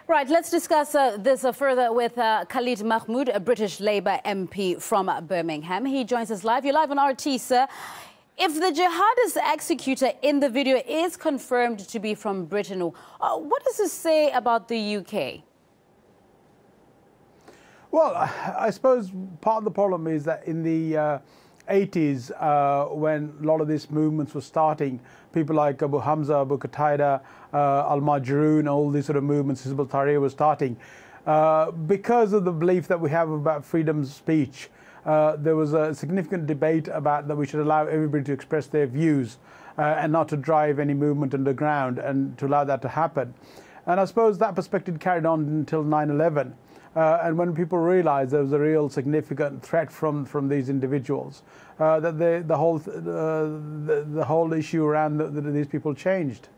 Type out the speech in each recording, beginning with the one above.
Right, let's discuss this further with Khalid Mahmood, a British Labour MP from Birmingham. He joins us live. You're live on RT, sir. If the jihadist executor in the video is confirmed to be from Britain, what does this say about the UK? Well, I suppose part of the problem is that in the 80s, when a lot of these movements were starting, people like Abu Hamza, Abu Qataida, Al-Majroon, all these sort of movements, Hizb ut-Tahrir was starting. Because of the belief that we have about freedom of speech, there was a significant debate about that we should allow everybody to express their views and not to drive any movement underground and to allow that to happen. And I suppose that perspective carried on until 9/11. And when people realized there was a real significant threat from these individuals, that the whole issue around these people changed.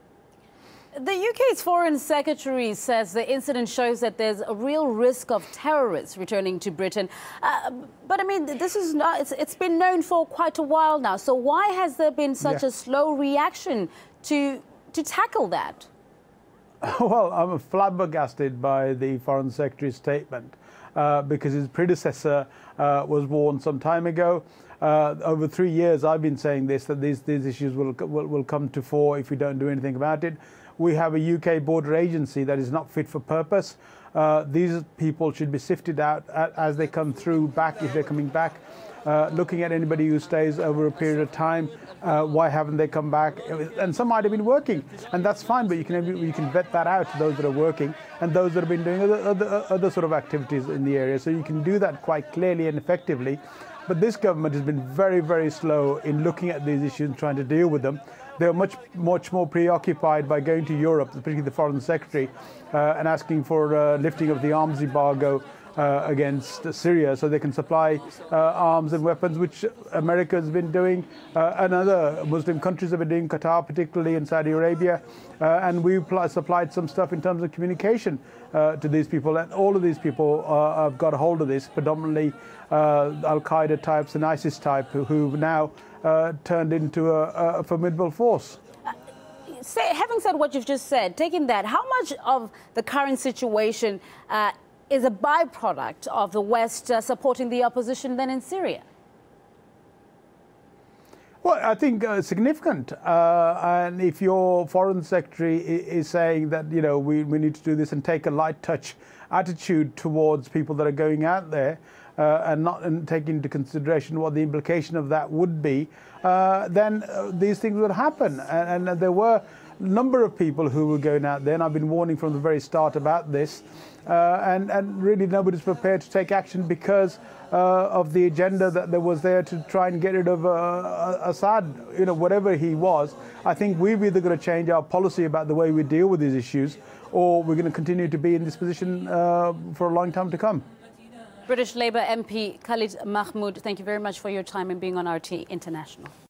The UK's Foreign Secretary says the incident shows that there's a real risk of terrorists returning to Britain. But I mean, this is not, it's been known for quite a while now. So why has there been such a slow reaction to tackle that? Well, I'm flabbergasted by the Foreign Secretary's statement because his predecessor was warned some time ago. Over 3 years, I've been saying this, that these issues will come to fore if we don't do anything about it. We have a UK border agency that is not fit for purpose. These people should be sifted out as they come through back, if they're coming back. Looking at anybody who stays over a period of time, why haven't they come back? And some might have been working, and that's fine, but you can vet that out, those that are working and those that have been doing other sort of activities in the area. So you can do that quite clearly and effectively. But this government has been very, very slow in looking at these issues and trying to deal with them. They're much more preoccupied by going to Europe, particularly the Foreign Secretary, and asking for lifting of the arms embargo against Syria so they can supply arms and weapons, which America has been doing, and other Muslim countries have been doing, Qatar particularly, and Saudi Arabia. And we supplied some stuff in terms of communication to these people. And all of these people have got a hold of this, predominantly Al-Qaeda types and ISIS type, who've now turned into a formidable force. Having said what you've just said, taking that, how much of the current situation is a byproduct of the West supporting the opposition then in Syria? Well, I think significant. And if your foreign secretary is saying that, you know, we need to do this and take a light touch attitude towards people that are going out there and not take into consideration what the implication of that would be, then these things would happen. And there were a number of people who were going out there, and I've been warning from the very start about this. And really nobody's prepared to take action because of the agenda that there was there to try and get rid of Assad, you know, whatever he was. I think we've either got to change our policy about the way we deal with these issues, or we're going to continue to be in this position for a long time to come. British Labour MP Khalid Mahmood, thank you very much for your time and being on RT International.